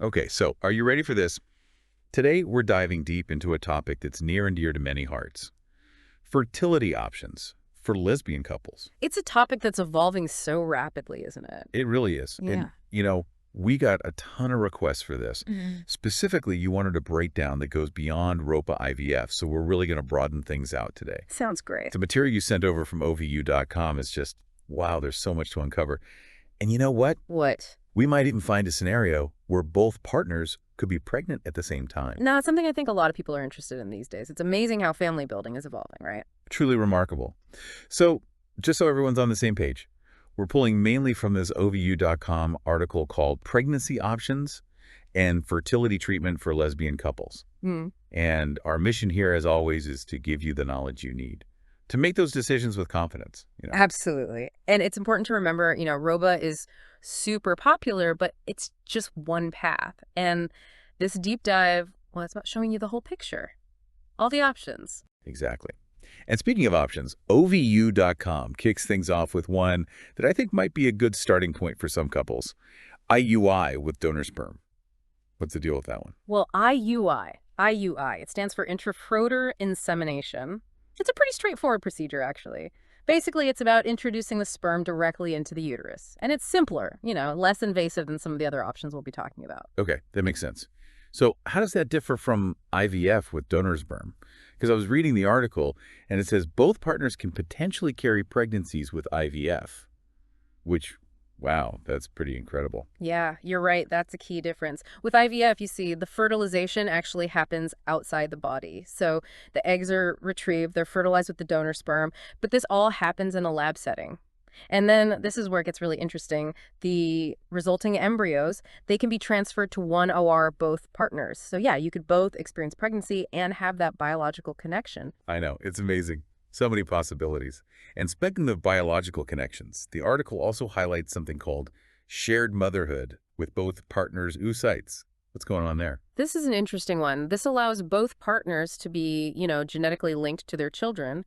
Okay, so are you ready for this? Today, we're diving deep into a topic that's near and dear to many hearts. Fertility options for lesbian couples. It's a topic that's evolving so rapidly, isn't it? It really is. And, Yeah. we got a ton of requests for this. Mhm. Specifically, you wanted a breakdown that goes beyond ROPA IVF, so we're really going to broaden things out today. Sounds great. The material you sent over from OVU.com is just, wow, there's so much to uncover. And you know what? What? We might even find a scenario where both partners could be pregnant at the same time. Now, it's something I think a lot of people are interested in these days. It's amazing how family building is evolving, right? Truly remarkable. So, just so everyone's on the same page, we're pulling mainly from this OVU.com article called Pregnancy Options and Fertility Treatment for Lesbian Couples. Hmm. And our mission here, as always, is to give you the knowledge you need to make those decisions with confidence. Absolutely. And it's important to remember, ROBA is super popular, but it's just one path. And this deep dive, well, it's about showing you the whole picture, all the options. Exactly. And speaking of options, OVU.com kicks things off with one that I think might be a good starting point for some couples. IUI with donor sperm. What's the deal with that one? Well, IUI, it stands for intrafrotal insemination. It's a pretty straightforward procedure, actually. Basically, it's about introducing the sperm directly into the uterus. And it's simpler, less invasive than some of the other options we'll be talking about. Okay, that makes sense. So how does that differ from IVF with donor sperm? Because I was reading the article, and it says both partners can potentially carry pregnancies with IVF, which, wow, that's pretty incredible. Yeah, you're right. That's a key difference. With IVF, you see, the fertilization actually happens outside the body. So the eggs are retrieved, they're fertilized with the donor sperm, but this all happens in a lab setting. And then this is where it gets really interesting. The resulting embryos, they can be transferred to one or both partners. So yeah, you could both experience pregnancy and have that biological connection. I know, it's amazing. So many possibilities. And speaking of biological connections, the article also highlights something called shared motherhood with both partners' oocytes. What's going on there? This is an interesting one. This allows both partners to be, genetically linked to their children.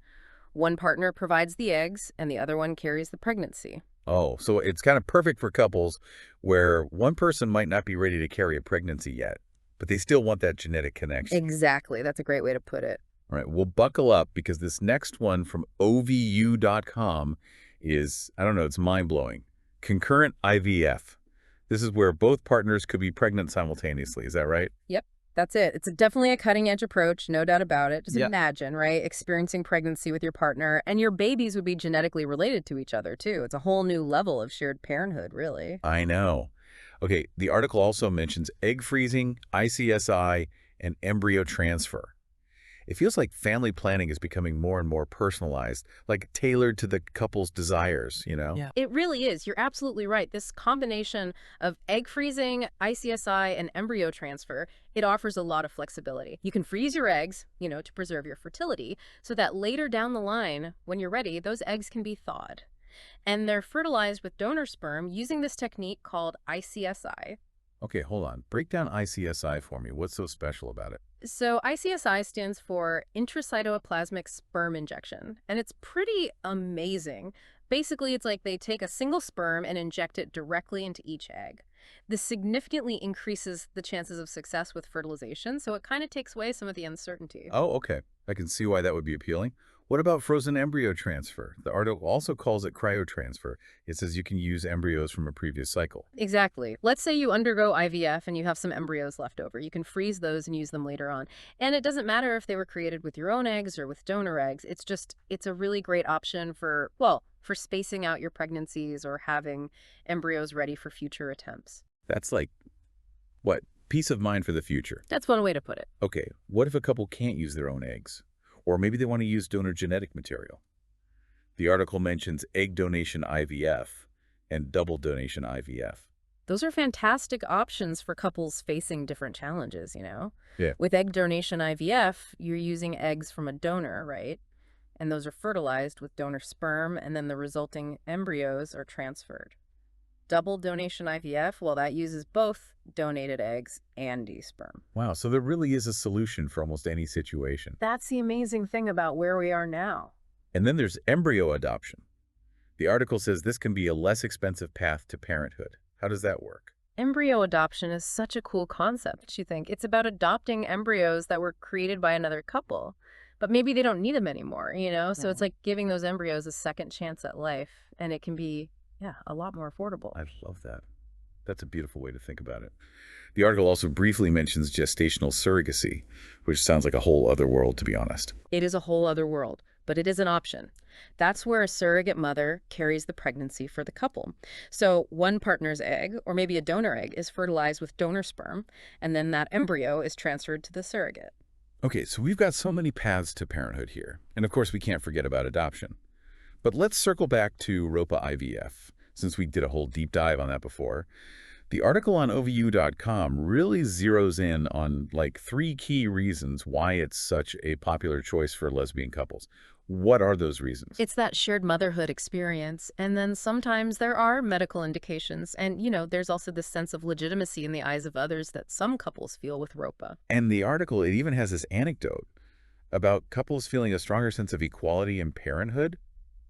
One partner provides the eggs and the other one carries the pregnancy. Oh, so it's kind of perfect for couples where one person might not be ready to carry a pregnancy yet, but they still want that genetic connection. Exactly. That's a great way to put it. All right, well, buckle up because this next one from OVU.com is, I don't know, it's mind-blowing. Concurrent IVF. This is where both partners could be pregnant simultaneously. Is that right? Yep, that's it. It's definitely a cutting edge approach, no doubt about it. Just Yeah. imagine, right, experiencing pregnancy with your partner, and your babies would be genetically related to each other, too. It's a whole new level of shared parenthood, really. I know. Okay, the article also mentions egg freezing, ICSI, and embryo transfer. It feels like family planning is becoming more and more personalized, like tailored to the couple's desires. Yeah. It really is. You're absolutely right. This combination of egg freezing, ICSI, and embryo transfer, it offers a lot of flexibility. You can freeze your eggs, to preserve your fertility, so that later down the line, when you're ready, those eggs can be thawed. And they're fertilized with donor sperm using this technique called ICSI. Okay, hold on. Break down ICSI for me. What's so special about it? So ICSI stands for intracytoplasmic sperm injection, and it's pretty amazing. Basically, it's like they take a single sperm and inject it directly into each egg. This significantly increases the chances of success with fertilization, so it kind of takes away some of the uncertainty. Oh, okay. I can see why that would be appealing. What about frozen embryo transfer? The article also calls it cryotransfer. It says you can use embryos from a previous cycle. Exactly. Let's say you undergo IVF and you have some embryos left over. You can freeze those and use them later on. And it doesn't matter if they were created with your own eggs or with donor eggs. It's a really great option for, well, for spacing out your pregnancies or having embryos ready for future attempts. That's like, what, peace of mind for the future. That's one way to put it. Okay, what if a couple can't use their own eggs? Or maybe they want to use donor genetic material. The article mentions egg donation IVF and double donation IVF. Those are fantastic options for couples facing different challenges. Yeah. With egg donation IVF, you're using eggs from a donor, right? And those are fertilized with donor sperm, and then the resulting embryos are transferred. Double donation IVF, well, that uses both donated eggs and sperm. Wow, so there really is a solution for almost any situation. That's the amazing thing about where we are now. And then there's embryo adoption. The article says this can be a less expensive path to parenthood. How does that work? Embryo adoption is such a cool concept, you think. It's about adopting embryos that were created by another couple, but maybe they don't need them anymore, you know? So it's Mhm. like giving those embryos a second chance at life, and it can be, yeah, a lot more affordable. I love that. That's a beautiful way to think about it. The article also briefly mentions gestational surrogacy, which sounds like a whole other world, to be honest. It is a whole other world, but it is an option. That's where a surrogate mother carries the pregnancy for the couple. So one partner's egg, or maybe a donor egg, is fertilized with donor sperm, and then that embryo is transferred to the surrogate. Okay, so we've got so many paths to parenthood here. And of course, we can't forget about adoption. But let's circle back to ROPA IVF, since we did a whole deep dive on that before. The article on OVU.com really zeroes in on like 3 key reasons why it's such a popular choice for lesbian couples. What are those reasons? It's that shared motherhood experience, and then sometimes there are medical indications, and, there's also this sense of legitimacy in the eyes of others that some couples feel with ROPA. And the article, it even has this anecdote about couples feeling a stronger sense of equality in parenthood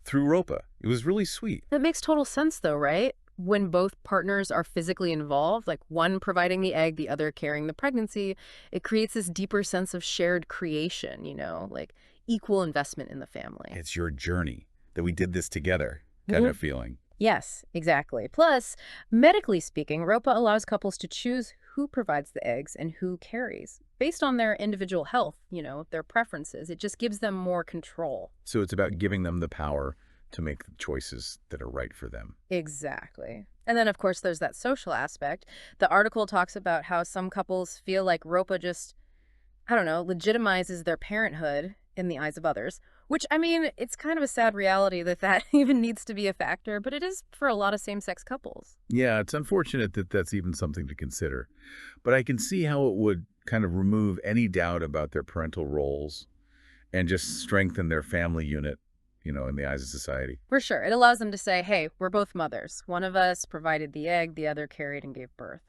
through ROPA. It was really sweet. That makes total sense, though, right? When both partners are physically involved, like one providing the egg, the other carrying the pregnancy, it creates this deeper sense of shared creation, like equal investment in the family. It's your journey, that we did this together kind of feeling. Yes, exactly. Plus, medically speaking, ROPA allows couples to choose who provides the eggs and who carries based on their individual health, their preferences. It just gives them more control. So it's about giving them the power to make the choices that are right for them. Exactly. And then, of course, there's that social aspect. The article talks about how some couples feel like ROPA just, I don't know, legitimizes their parenthood in the eyes of others, which, I mean, it's kind of a sad reality that even needs to be a factor, but it is for a lot of same-sex couples. Yeah, it's unfortunate that that's even something to consider. But I can see how it would kind of remove any doubt about their parental roles and just strengthen their family unit, in the eyes of society. For sure. It allows them to say, hey, we're both mothers. One of us provided the egg, the other carried and gave birth.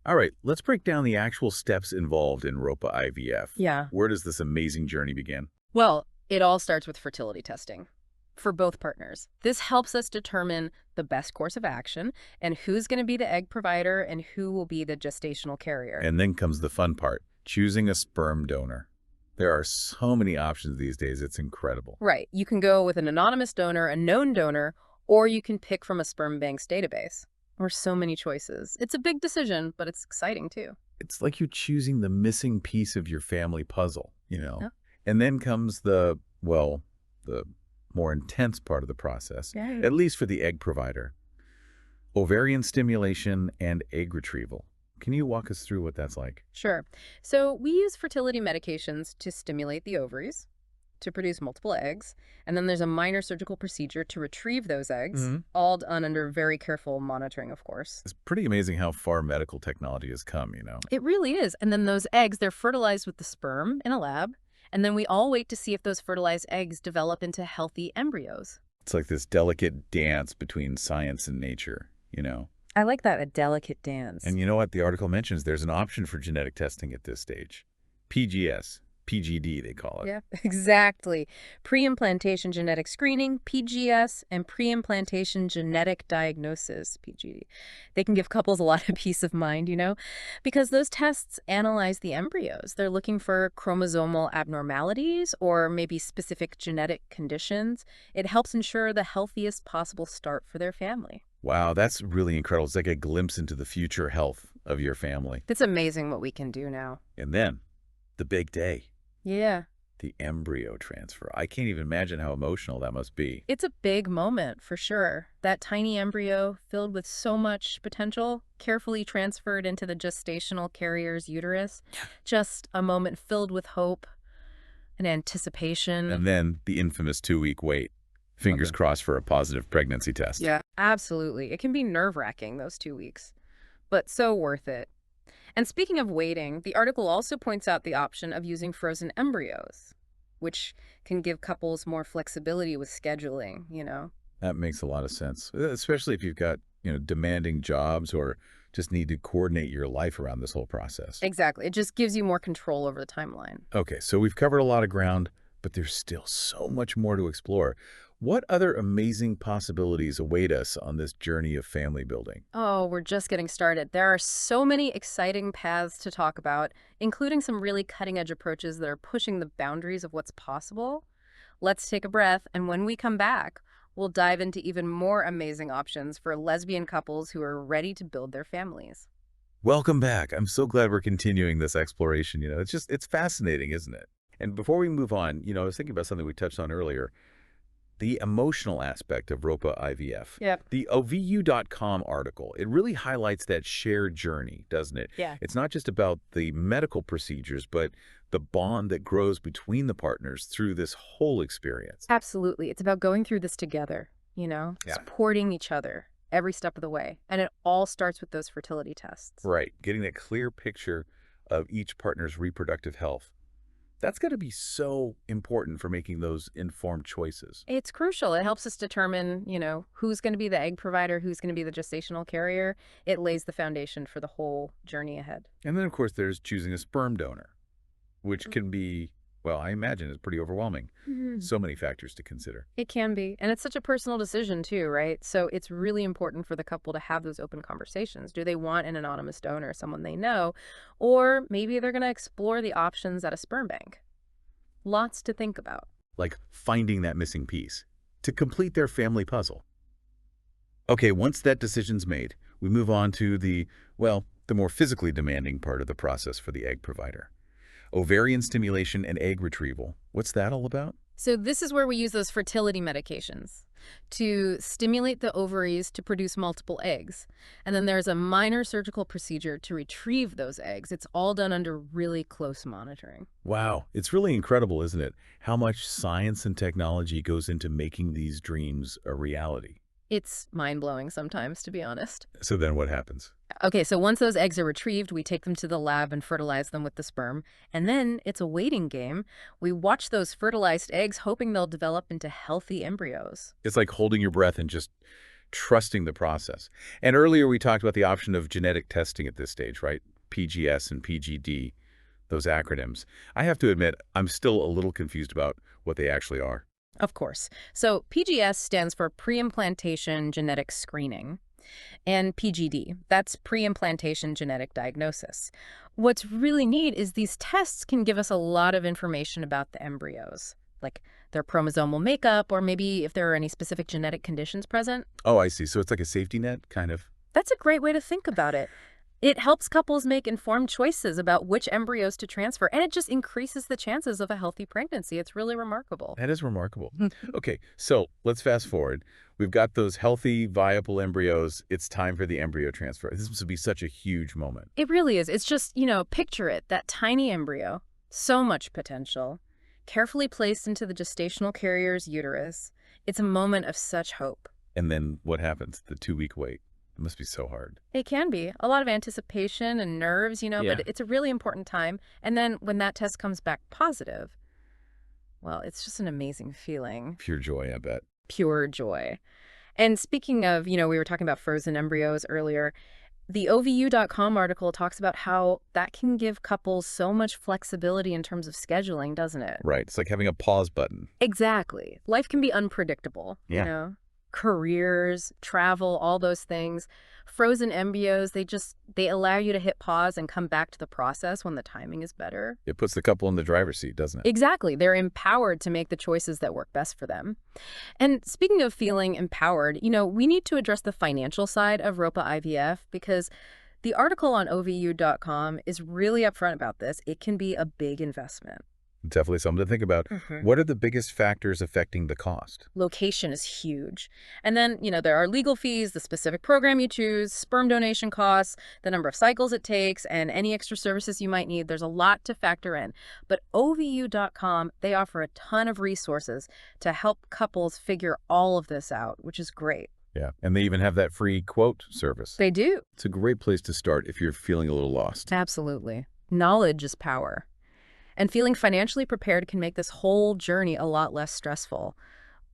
All right, let's break down the actual steps involved in ROPA IVF. Yeah. Where does this amazing journey begin? Well, it all starts with fertility testing for both partners. This helps us determine the best course of action and who's going to be the egg provider and who will be the gestational carrier. And then comes the fun part, choosing a sperm donor. There are so many options these days, it's incredible. Right. You can go with an anonymous donor, a known donor, or you can pick from a sperm bank's database. Or so many choices. It's a big decision, but it's exciting too. It's like you're choosing the missing piece of your family puzzle, Yeah. And then comes the more intense part of the process, Yeah. at least for the egg provider. Ovarian stimulation and egg retrieval. Can you walk us through what that's like? Sure. So we use fertility medications to stimulate the ovaries, to produce multiple eggs, and then there's a minor surgical procedure to retrieve those eggs, all done under very careful monitoring, of course. It's pretty amazing how far medical technology has come, It really is. And then those eggs, they're fertilized with the sperm in a lab, and then we all wait to see if those fertilized eggs develop into healthy embryos. It's like this delicate dance between science and nature. I like that, a delicate dance. And you know what? The article mentions there's an option for genetic testing at this stage. PGS. PGD, they call it. Yeah, exactly. Pre-implantation genetic screening, PGS, and pre-implantation genetic diagnosis, PGD. They can give couples a lot of peace of mind, because those tests analyze the embryos. They're looking for chromosomal abnormalities or maybe specific genetic conditions. It helps ensure the healthiest possible start for their family. Wow, that's really incredible. It's like a glimpse into the future health of your family. It's amazing what we can do now. And then, the big day. Yeah. The embryo transfer. I can't even imagine how emotional that must be. It's a big moment, for sure. That tiny embryo, filled with so much potential, carefully transferred into the gestational carrier's uterus. Just a moment filled with hope and anticipation. And then the infamous 2-week wait. Fingers crossed for a positive pregnancy test. Yeah, absolutely. It can be nerve-wracking, those 2 weeks, but so worth it. And speaking of waiting, the article also points out the option of using frozen embryos, which can give couples more flexibility with scheduling. That makes a lot of sense, especially if you've got, demanding jobs or just need to coordinate your life around this whole process. Exactly. It just gives you more control over the timeline. Okay, so we've covered a lot of ground, but there's still so much more to explore. What other amazing possibilities await us on this journey of family building? Oh, we're just getting started. There are so many exciting paths to talk about, including some really cutting-edge approaches that are pushing the boundaries of what's possible. Let's take a breath, and when we come back, we'll dive into even more amazing options for lesbian couples who are ready to build their families. Welcome back. I'm so glad we're continuing this exploration. It's fascinating, isn't it? And before we move on, I was thinking about something we touched on earlier, the emotional aspect of ROPA IVF. Yep. The OVU.com article, it really highlights that shared journey, doesn't it? Yeah. It's not just about the medical procedures, but the bond that grows between the partners through this whole experience. Absolutely. It's about going through this together, Yeah. supporting each other every step of the way. And it all starts with those fertility tests. Right. Getting that clear picture of each partner's reproductive health. That's got to be so important for making those informed choices. It's crucial. It helps us determine, who's going to be the egg provider, who's going to be the gestational carrier. It lays the foundation for the whole journey ahead. And then, of course, there's choosing a sperm donor, which can be, well, I imagine it's pretty overwhelming. So many factors to consider. It can be. And it's such a personal decision too, right? So it's really important for the couple to have those open conversations. Do they want an anonymous donor, someone they know? Or maybe they're going to explore the options at a sperm bank. Lots to think about. Like finding that missing piece to complete their family puzzle. Okay, once that decision's made, we move on to the more physically demanding part of the process for the egg provider. Ovarian stimulation and egg retrieval. What's that all about? So this is where we use those fertility medications to stimulate the ovaries to produce multiple eggs. And then there's a minor surgical procedure to retrieve those eggs. It's all done under really close monitoring. Wow, it's really incredible, isn't it? How much science and technology goes into making these dreams a reality. It's mind-blowing sometimes, to be honest. So then what happens? Okay, so once those eggs are retrieved, we take them to the lab and fertilize them with the sperm. And then it's a waiting game. We watch those fertilized eggs, hoping they'll develop into healthy embryos. It's like holding your breath and just trusting the process. And earlier we talked about the option of genetic testing at this stage, right? PGS and PGD, those acronyms. I have to admit, I'm still a little confused about what they actually are. Of course. So PGS stands for pre-implantation genetic screening. And PGD, that's pre-implantation genetic diagnosis. What's really neat is these tests can give us a lot of information about the embryos, like their chromosomal makeup, or maybe if there are any specific genetic conditions present. Oh, I see. So it's like a safety net, kind of. That's a great way to think about it. It helps couples make informed choices about which embryos to transfer, and it just increases the chances of a healthy pregnancy. It's really remarkable. That is remarkable. Okay, so let's fast forward. We've got those healthy, viable embryos. It's time for the embryo transfer. This would be such a huge moment. It really is. It's just, picture it, that tiny embryo, so much potential, carefully placed into the gestational carrier's uterus. It's a moment of such hope. And then what happens? The 2-week wait. It must be so hard. It can be. A lot of anticipation and nerves, but it's a really important time. And then when that test comes back positive, well, it's just an amazing feeling. Pure joy, I bet. Pure joy. And speaking of, we were talking about frozen embryos earlier. The OVU.com article talks about how that can give couples so much flexibility in terms of scheduling, doesn't it? Right. It's like having a pause button. Exactly. Life can be unpredictable, careers, travel, all those things. Frozen embryos, they allow you to hit pause and come back to the process when the timing is better. It puts the couple in the driver's seat, doesn't it? Exactly. They're empowered to make the choices that work best for them. And speaking of feeling empowered, we need to address the financial side of ROPA IVF because the article on OVU.com is really upfront about this. It can be a big investment. Definitely something to think about. What are the biggest factors affecting the cost? Location is huge. And then, there are legal fees, the specific program you choose, sperm donation costs, the number of cycles it takes, and any extra services you might need. There's a lot to factor in. But OVU.com, they offer a ton of resources to help couples figure all of this out, which is great. Yeah, and they even have that free quote service. They do. It's a great place to start if you're feeling a little lost. Absolutely. Knowledge is power. And feeling financially prepared can make this whole journey a lot less stressful.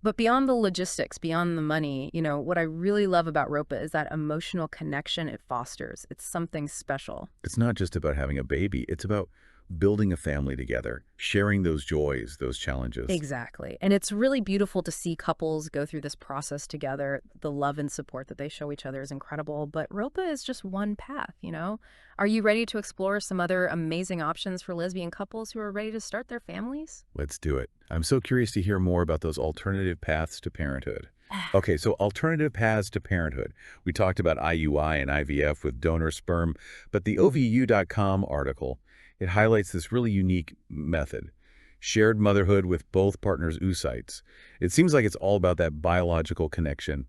But beyond the logistics, beyond the money, what I really love about ROPA is that emotional connection it fosters. It's something special. It's not just about having a baby. It's about building a family together, sharing those joys, those challenges. Exactly. And it's really beautiful to see couples go through this process together. The love and support that they show each other is incredible, but ROPA is just one path, you know? Are you ready to explore some other amazing options for lesbian couples who are ready to start their families? Let's do it. I'm so curious to hear more about those alternative paths to parenthood. Okay, so alternative paths to parenthood. We talked about IUI and IVF with donor sperm, but the OVU.com article, it highlights this really unique method. Shared motherhood with both partners' oocytes. It seems like it's all about that biological connection,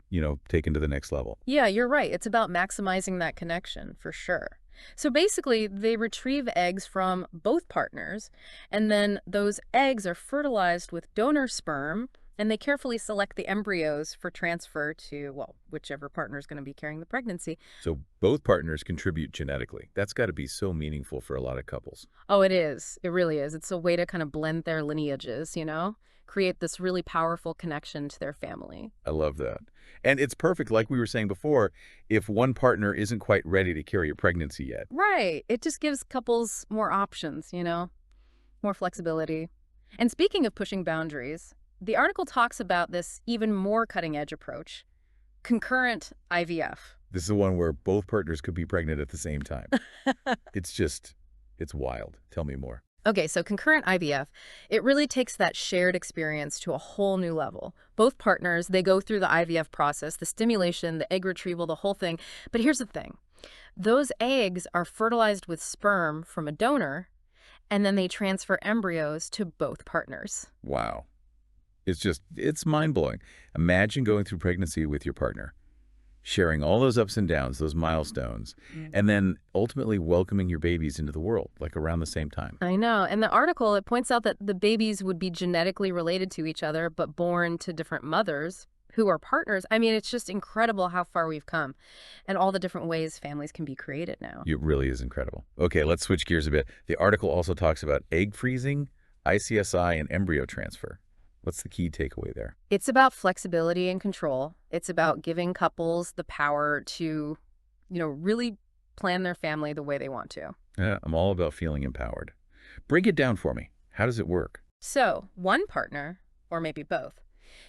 taken to the next level. Yeah, you're right. It's about maximizing that connection, for sure. So basically, they retrieve eggs from both partners, and then those eggs are fertilized with donor sperm, and they carefully select the embryos for transfer to, well, whichever partner is going to be carrying the pregnancy. So both partners contribute genetically. That's got to be so meaningful for a lot of couples. Oh, it is. It really is. It's a way to kind of blend their lineages, create this really powerful connection to their family. I love that. And it's perfect, like we were saying before, if one partner isn't quite ready to carry a pregnancy yet. Right. It just gives couples more options, more flexibility. And speaking of pushing boundaries, the article talks about this even more cutting-edge approach, concurrent IVF. This is the one where both partners could be pregnant at the same time. It's wild. Tell me more. Okay, so concurrent IVF, it really takes that shared experience to a whole new level. Both partners, they go through the IVF process, the stimulation, the egg retrieval, the whole thing. But here's the thing. Those eggs are fertilized with sperm from a donor, and then they transfer embryos to both partners. Wow. It's mind-blowing. Imagine going through pregnancy with your partner, sharing all those ups and downs, those milestones, and then ultimately welcoming your babies into the world, like around the same time. I know. And the article, it points out that the babies would be genetically related to each other, but born to different mothers who are partners. I mean, it's just incredible how far we've come and all the different ways families can be created now. It really is incredible. Okay, let's switch gears a bit. The article also talks about egg freezing, ICSI, and embryo transfer. What's the key takeaway there? It's about flexibility and control. It's about giving couples the power to, really plan their family the way they want to. Yeah, I'm all about feeling empowered. Break it down for me. How does it work? So one partner, or maybe both,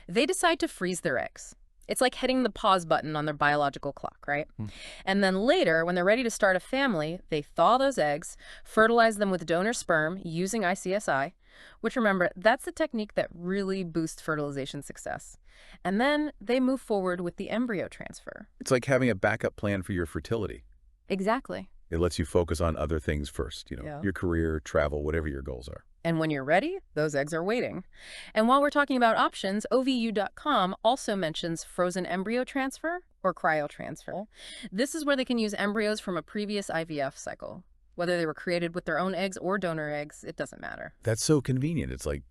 they decide to freeze their eggs. It's like hitting the pause button on their biological clock, right? And then later, when they're ready to start a family, they thaw those eggs, fertilize them with donor sperm using ICSI, which, remember, that's the technique that really boosts fertilization success. And then they move forward with the embryo transfer. It's like having a backup plan for your fertility. Exactly. It lets you focus on other things first, Yeah. your career, travel, whatever your goals are. And when you're ready, those eggs are waiting. And while we're talking about options, OVU.com also mentions frozen embryo transfer or cryotransfer. This is where they can use embryos from a previous IVF cycle. Whether they were created with their own eggs or donor eggs, it doesn't matter. That's so convenient. It's like,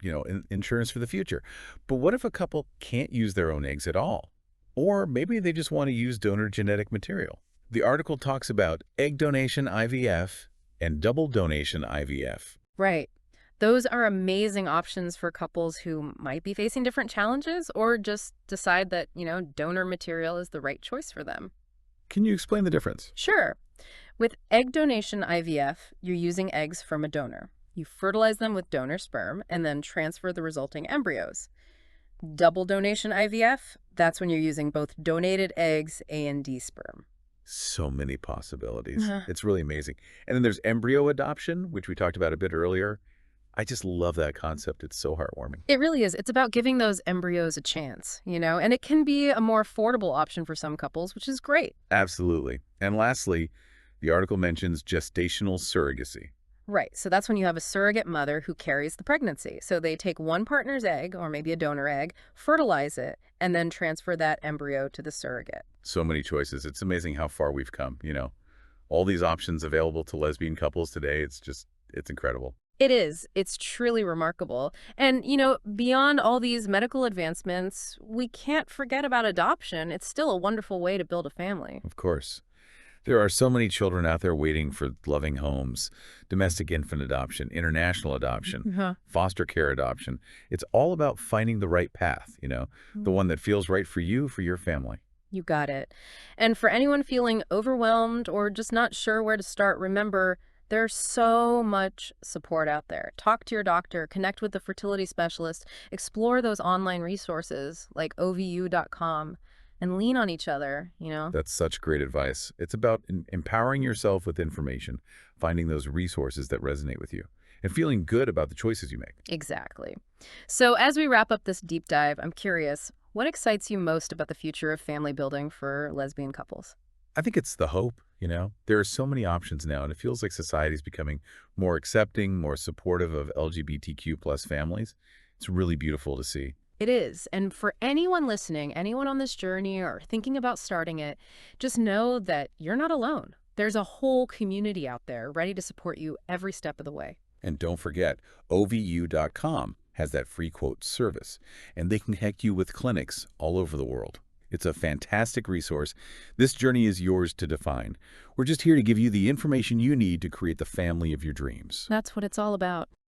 insurance for the future. But what if a couple can't use their own eggs at all? Or maybe they just want to use donor genetic material. The article talks about egg donation IVF and double donation IVF. Right. Those are amazing options for couples who might be facing different challenges or just decide that, donor material is the right choice for them. Can you explain the difference? Sure. With egg donation IVF, you're using eggs from a donor. You fertilize them with donor sperm and then transfer the resulting embryos. Double donation IVF, that's when you're using both donated eggs and sperm. So many possibilities. It's really amazing. And then there's embryo adoption, which we talked about a bit earlier. I just love that concept. It's so heartwarming. It really is. It's about giving those embryos a chance, and it can be a more affordable option for some couples, which is great. Absolutely. And lastly, the article mentions gestational surrogacy. Right. So that's when you have a surrogate mother who carries the pregnancy. So they take one partner's egg, or maybe a donor egg, fertilize it, and then transfer that embryo to the surrogate. So many choices. It's amazing how far we've come, All these options available to lesbian couples today, it's incredible. It is. It's truly remarkable. And, beyond all these medical advancements, we can't forget about adoption. It's still a wonderful way to build a family. Of course. There are so many children out there waiting for loving homes, domestic infant adoption, international adoption, foster care adoption. It's all about finding the right path, the one that feels right for you, for your family. You got it. And for anyone feeling overwhelmed or just not sure where to start, remember, There's so much support out there. Talk to your doctor, connect with the fertility specialist, explore those online resources like OVU.com, and lean on each other. That's such great advice. It's about empowering yourself with information, finding those resources that resonate with you, and feeling good about the choices you make. Exactly. So as we wrap up this deep dive, I'm curious, what excites you most about the future of family building for lesbian couples? I think it's the hope. There are so many options now, and it feels like society is becoming more accepting, more supportive of LGBTQ plus families. It's really beautiful to see. It is. And for anyone listening, anyone on this journey or thinking about starting it, just know that you're not alone. There's a whole community out there ready to support you every step of the way. And don't forget, OVU.com has that free quote service, and they can connect you with clinics all over the world. It's a fantastic resource. This journey is yours to define. We're just here to give you the information you need to create the family of your dreams. That's what it's all about.